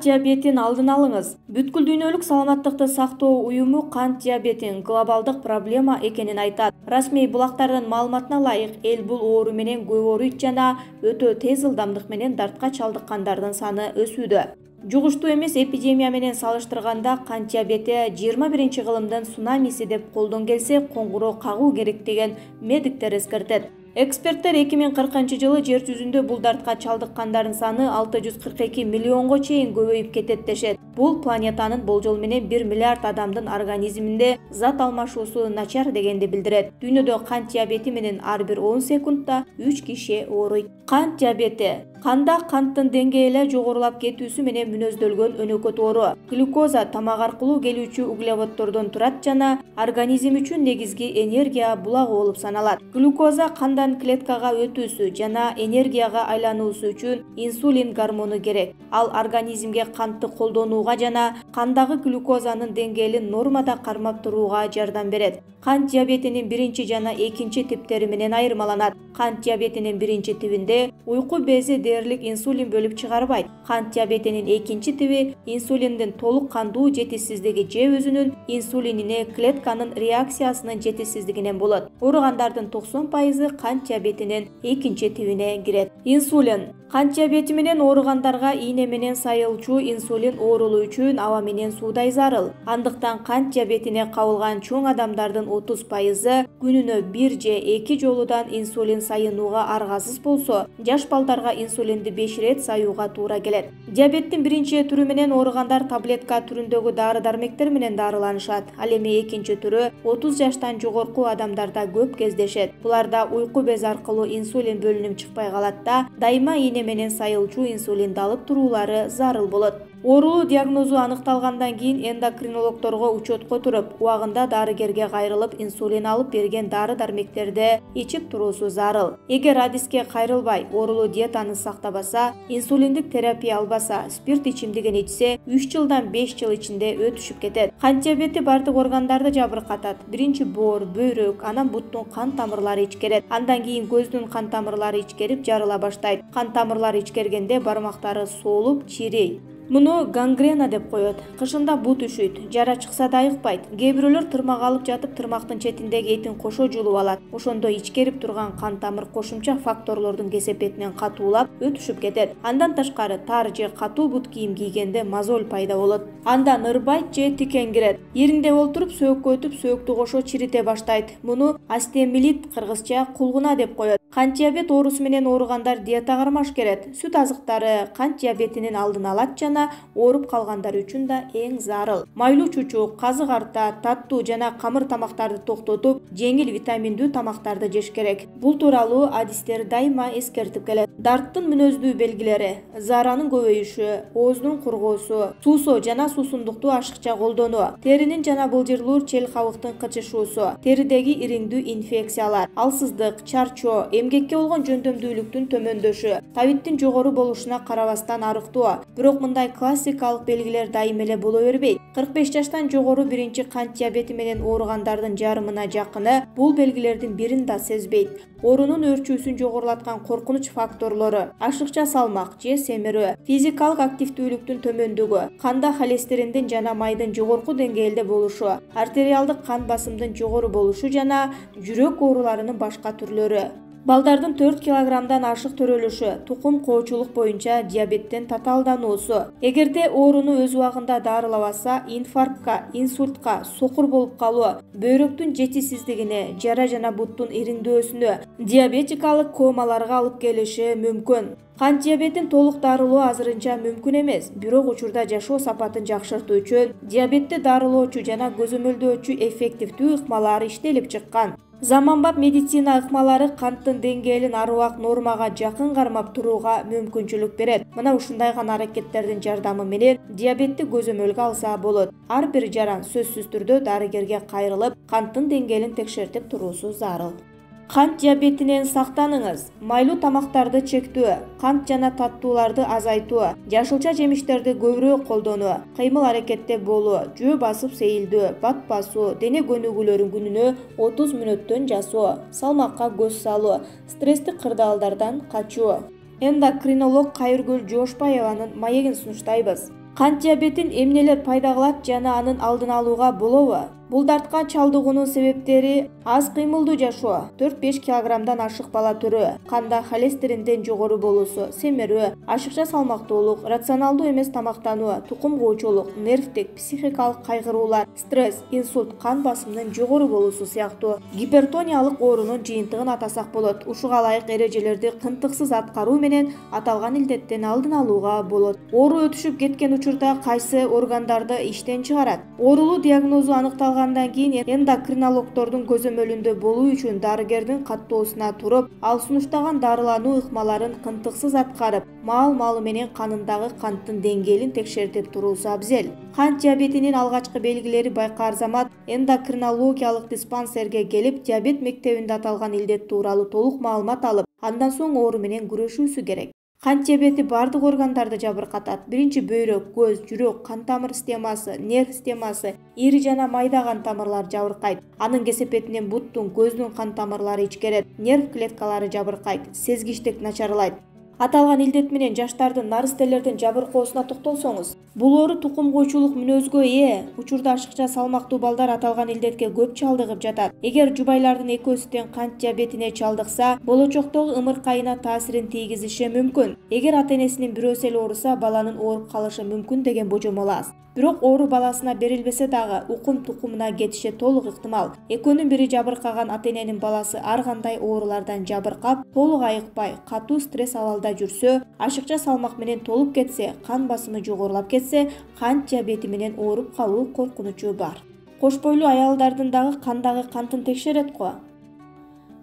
диабетин алдын алыңыз. Бүткүл дүйнөлүк саламаттыкты сактоо уюму кант диабетин глобалдык проблема экенин айтат. Расмий булактардын маалыматына ылайык, эл бул оору менен көп ооруйт жана өтө тез ылдамдык менен дартка чалдыккандардын саны өсүүдө. Жугуштуу эмес эпидемия менен салыштырганда кант диабети 21-кылымдын цунамиси деп колдон келсе, коңгуроо кагуу керек деген медиктер эскертет. Эксперттер 2040-жылы жер жүзүндө бул дартка чалдыккандардын саны 642 миллионго чейин көбөйүп кетет дешет. Бул планетанын болжол менен 1 миллиард адамдын организминде зат алмашуусу начар дегенди билдирет. Дүйнөдө кант диабети менен ар бир 10 секундда 3 киши ооруйт. Кант диабети канда канттын деңгээли жогорулап кетүүсү менен мүнөздөлгөн өнөкөт оору. Глюкоза тамак аркылуу келүүчү углеводдордон турат жана организм үчүн негизги энергия булагы болуп саналат. Глюкоза кандан клеткага өтүүсү жана энергияга айлануусу үчүн инсулин гормону керек. Ал организмге кантты колдонууга жана кандагы глюкозанын деңгээлин нормада кармап турууга жардам берет. Кант диабетинин биринчи жана экинчи типтери менен айырмаланат. Кант диабетинин биринчи тибинде уйку бези дээрлик инсулин бөлүп чыгарбайт. Кант диабетинин экинчи тиби инсулиндин толук кандуу жетишсиздиги же өзүнүн инсулинине клетканын реакциясынын жетишсиздигинен болот. Ооругандардын 90% кант диабетинин экинчи тибине кирет. Инсулин кант диабети менен ооругандарга ийне менен сайылчу инсулин оорулуу үчүн аба менен суудай зарыл. Андыктан кант диабетине кабылган чоң адамдардын 30% күнүнө 1 же 2 жолудан инсулин сайынууга аргасыз болсо, жаш балдарга инсулинди 5 рет саюуга туура келет. Диабеттин биринчи түрү менен ооругандар таблетка түрүндөгү дары-дармектер менен дарыланышат. Ал эми экинчи түрү 30 жаштан жогорку адамдарда көп кездешет. Буларда уйку бези аркылуу инсулин бөлүнүп чыкпай калат да, дайыма ийне менен сайылчу инсулинди алып туруулары зарыл болот. Оорулуу диагнозу аныкталгандан кийин эндокринологдорго учетко туруп, убагында дарыгерге кайрылып, инсулин алып берген дары-дармектерди ичип туруусу зарыл. Эгер адиске кайрылбай, оорулуу диетаны сактабаса, инсулиндик терапия албаса, спирт ичимдигин ичсе, 3 жылдан 5 жыл ичинде өтүшүп кетет. Кант диабети бардык органдарды жабыркатат. Биринчи боор, бөйрөк, анан буттун кан тамырлары ичкерет. Андан кийин көздүн кан тамырлары ичкерип жарыла баштайт. Кан тамырлары ичкергенде бармактары соолуп, чирейт. Муну гангрена деп коет. Кышында бут үшүйт, жара чыкса да айыкпайт. Кээ бирөөлөр тырмак алып жатып, тырмактын четиндеги этин кошо жулуп алат. Ошондо ичкерип турган кан тамыр кошумча факторлордун кесепетинен катуулап, өтүшүп кетет. Андан тышкары тар же катуу бут кийим кийгенде мозоль пайда болот. Андан ырбайт же тикен кирет. Ириңде олтуруп сөөккө өтүп, сөөктү кошо чирите баштайт. Муну астемилит, кыргызча кулгуна деп коет. Кант диабет оорусу менен ооругандар диета кармаш керек. Сүт азыктары кант диабетинин алдын алат жана ооруп калгандар үчүн да эң зарыл. Майлуу чучук, казык арта, таттуу жана камыр тамактарды токтотуп, жеңил витаминдүү тамактарды жеш керек. Бул тууралуу адистер дайыма эскертип келет. Дарттын мүнөздүү белгилери: зааранын көбөйүшү, ооздун кургоосу, суусоо жана суусундукту ашыкча колдонуу, теринин жана былжырлуу чел-кабыктын кычышуусу, теридеги ириңдүү инфекциялар, алсыздык, чарчоо, эмгекке болгон жөндөмдүүлүктүн төмөндөшү, табиттин жогору болушуна карабастан арыктоо. Бирок мындай классикалык белгилер дайым эле боло бербейт. 45 жаштан жогору биринчи кант диабети менен ооругандардын жарымына жакыны бул белгилердин бирин да сезбейт. Оорунун өөрчүүсүн жогорулаткан коркунуч факторлору: ашыкча салмак же семирүү, физикалык активдүүлүктүн төмөндүгү, канда холестериндин жана майдын жогорку деңгээлде болушу, артериалдык кан басымдын жогору болушу жана жүрөк ооруларынын башка түрлөрү. Балдардын 4 килограммдан ашык төрөлүшү, тукум коочулук боюнча диабеттен татаалдануусу. Эгерде ооруну өз убагында дарылабаса, инфарктка, инсультка, сокур болуп калуу, бөйрөктүн жетишсиздигине, жара жана буттун ириңдөөсүнө, диабетикалык комаларга алып келиши мүмкүн. Кант диабетин толук дарылоо азырынча мүмкүн эмес, бирок учурда жашоо сапатын жакшыртуу үчүн диабетти дарылоочу жана көзөмөлдөөчү эффективдүү ыкмалар иштелип чыккан. Заманбап медицина ыкмалары канттын деңгээлин ар убак нормага жакын кармап турууга мүмкүнчүлүк берет. Мына ушундай гана аракеттердин жардамы менен диабетти көзөмөлгө алса болот. Ар бир жаран сөзсүз түрдө дарыгерге кайрылып, канттын деңгээлин текшертип туруусу зарыл. Кант диабетинен сактаныңыз. Майлуу тамактарды чектөө, кант жана таттууларды азайтуу, жашылча жемиштерди көбүрөөк колдонуу, кыймыл аракетте болуу, жөө басып сейилдөө, бат басуу, дене көнүгүүлөрүн күнүнө 30 мүнөттөн жасоо, салмакка көз салуу, стресстик кырдаалдардан качуу. Эндокринолог Кайыргүл Жошпаеванын маегин сунуштайбыз. Кант диабетин эмнелер пайда кылат жана анын алдын алууга болобу? Бул дартка чалдыгуунун себептери аз кыймылдуу жашоо, 4-5 килограммдан ашык бала төрөө, канда холестеринден жогору болуусу, семирүү, ашыкча салмактуулук, рационалдуу эмес тамактануу, тукум куучулук, нервтик, психикалык кайгыруулар, стресс, инсульт, кан басымынын жогору болуусу сыяктуу гипертониялык оорунун жыйынтыгын атасак болот. Ушуга ылайык эрежелерди кынтыксыз аткаруу менен аталган илдеттен алдын алууга болот. Оору өтүшүп кеткен учурда кайсы органдарды иштен чыгарат? Оорулуу диагнозу аныкталгандан кийин эндокринологдордун көзөмөлүндө болуу үчүн дарыгердин каттоосуна туруп, ал сунуштаган дарылануу ыкмаларын кынтыксыз аткарып, маал-маалы менен канындагы канттын деңгээлин текшертип туруусу абзел. Кант диабетинин алгачкы белгилери байкаар замат эндокринологиялык диспансерге келип, диабет мектебинде аталган илдет тууралуу толук маалымат алып, андан соң оору менен күрөшүүсү керек. Кант диабети бардык органдарды жабыркатат. Биринчи бөйрөк, көз, жүрөк, кан тамыр системасы, нерв системасы, ири жана майда кан тамырлар жабыркайт. Анын кесепетинен буттун, көздүн кан тамырлары ичкерет, нерв клеткалары жабыркайт, сезгичтик начарлайт. Аталган илдет менен жаштардын нарыстелердин жабыркоосуна токтолсоңуз, бул оору тукум куучулук мүнөзгө ээ. Учурда ашыкча салмактуу балдар аталган илдетке көп чалдыгып жатат. Эгер жубайлардын экөөсү тең кант диабетине чалдыкса, болочоктогу ымыркайына таасирин тийгизиши мүмкүн. Эгер ата-энесинин бирөөсү эле ооруса, баланын ооруп калышы мүмкүн деген божомол аз. Бирок оору баласына берилбесе дагы укум тукумуна кетиши толук ыктымал. Экөөнүн бири жабыркаган ата-эненин баласы ар кандай оорулардан жабыркап, толук айыкпай, катуу стресс абалда жүрсө, ашыкча салмак менен толуп кетсе, кан басымы жогорулап кетсе, кант диабети менен ооруп калуу коркунучу бар. Кош бойлуу аялдардын дагы кандагы кантын текшерет го.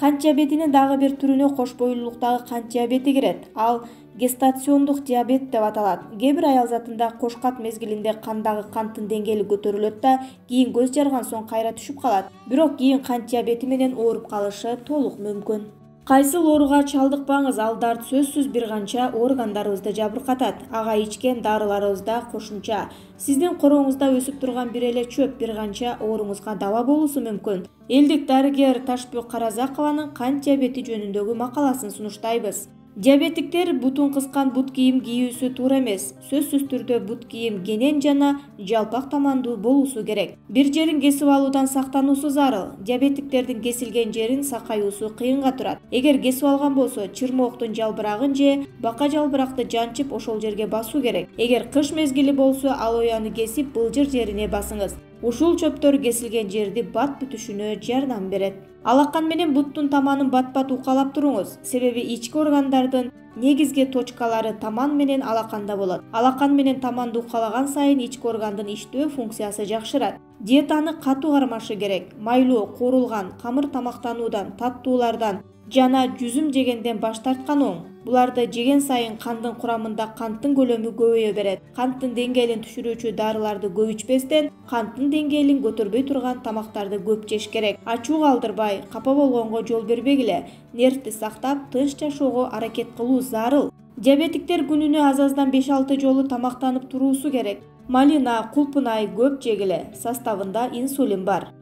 Кант диабетинин дагы бир түрүнө кош бойлуулуктагы кант диабети кирет. Ал гестациондук диабет деп аталат. Кээ бир аял затында кошкат мезгилинде кандагы канттын деңгээли көтөрүлөт да, кийин көз жарган соң кайра түшүп калат. Бирок кийин кант диабети менен ооруп калышы толук мүмкүн. Кайсыл ооруга чалдыкпаңыз, ал дарт сөзсүз бир канча органдарыбызды жабыркатат. Ага ичкен дарыларыбыз да кошумча. Сиздин корооңузда өсүп турган бир эле чөп бир канча ооруңузга даба болуусу мүмкүн. Элдик дарыгер Ташбүк Каразакованын кант диабети жөнүндөгү макаласын сунуштайбыз. Диабетиктер бутун кыскан бут кийим кийүүсү туура эмес. Сөзсүз түрдө бут кийим кенен жана жалпак тамандуу болуусу керек. Бир жерин кесип алуудан сактануусу зарыл. Диабетиктердин кесилген жерин сакаюусу кыйынга турат. Эгер кесип алган болсо, чырмооктун жалбырагын же бака жалбыракты жанчып ошол жерге басуу керек. Эгер кыш мезгили болсо, ал ояны кесип былжыр жерине басыңыз. Ушул чөптөр кесилген жерди бат бүтүшүнө жардам берет. Алакан менен буттун таманын бат-бат укалап туруңуз. Себеби ички органдардын негизги точкалары таман менен алаканда болот. Алакан менен таманды укалаган сайын ички органдын иштөө функциясы жакшырат. Диетаны катуу кармашы керек. Майлуу, куурулган, камыр тамактануудан, таттуулардан жана жүзүм жегенден баш тарткан оң. Буларды жеген сайын кандын курамында канттын көлөмү көбөйө берет. Канттын деңгээлин түшүрүүчү дарыларды көп ичпестен, канттын деңгээлин көтөрбөй турган тамактарды көп жеш керек. Ачуу калтырбай, капа болгонго жол бербегиле. Нервти сактап, тынч жашоого аракет кылуу зарыл. Диабетиктер күнүнө аз-аздан 5-6 жолу тамактанып туруусу керек. Малина, кулпунай көп жегиле. Составында инсулин бар.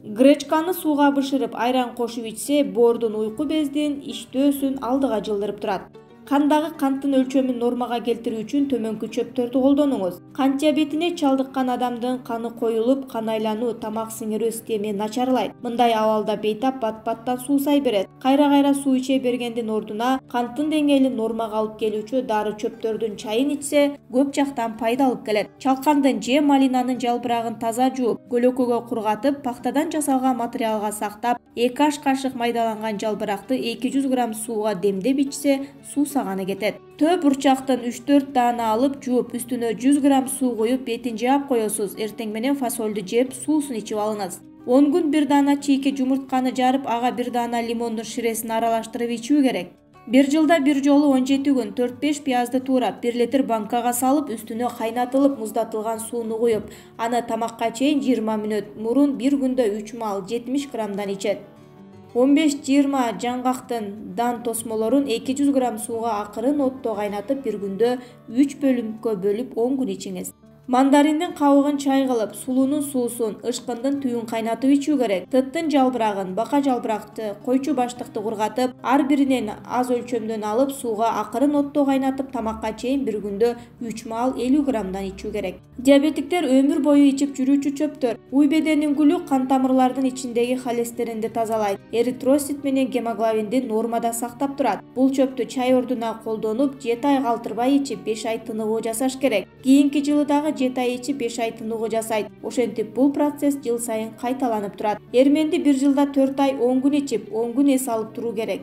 Гречканы сууга бышырып, айран кошуп ичсе, боордун уйку бездин иштөөсүн алдыга жылдырып турат. Кандагы канттын өлчөмүн нормага келтирүү үчүн төмөнкү чөптөрдү колдонуңуз. Кант диабетине чалдыккан адамдын каны коюлуп, кан айлануу, тамак сиңирүү системи начарлайт. Мындай абалда бейтап бат-баттан суусай берет. Кайра-кайра суу иче бергендин ордуна канттын деңгээлин нормага алып келүүчү дары чөптөрдүн чайын ичсе, көп жактан пайда алып келет. Чалкандын же малинанын жалбырагын таза жууп, көлөкөгө кургатып, пахтадан жасалган материалга сактап, 2 аш кашык майдаланган жалбыракты 200 грамм сууга демдеп ичсе, саганы кетет. Төп бурчактын 3-4 даана алып жууп, үстүнө 100 грамм суу коюп, бетин жаап коесуз. Эртең менен фасолду жеп, суусун ичип алыңыз. 10 күн бир даана чийки жумуртканы жарып, ага бир даана лимондун ширесин аралаштырып ичүү керек. Bir жылда bir жолу 17 күн 4-5 пиязды туурап, 1 литр банкага салып, үстүнө кайнатылып муздатылган сууну куюп, аны тамакка чейин 20 мүнөт, мурун bir күндө 3 маал 70 граммдан ичет. 15-20 жаңгактын дан тосмолорун 200 грамм сууга акырын отто кайнатып, bir күндө 3 бөлүмккө бөлүп 10 күн ичиңиз. Мандариндин кабыгын чай кылып, сулуунун суусун, ышкындын түйүн кайнатып ичүү керек. Тыттын жалбырагын, бака жалбыракты, койчу баштыкты кургатып, ар биринен аз өлчөмдөн алып, сууга акырын отто кайнатып, тамакка чейин бир күндө 3 маал 50 граммдан ичүү керек. Диабетиктер өмүр бою ичип жүрүүчү чөптөр. Уй беденин гүлү кан тамырлардын ичиндеги холестеринди тазалайт, эритросит менен гемоглобинди нормада сактап турат. Бул чөптү чай ордуна колдонуп, 7 ай калтырбай ичип 5 ай тыныгуу жасаш керек. Кийинки жылы дагы 7 ай ичип 5 ай тыныгуу жасайт. Ошентип бул процесс жыл сайын кайталанып турат. Эрменди 1 жылда 4 ай 10 күн ичип, 10 күн эс алып туруу керек.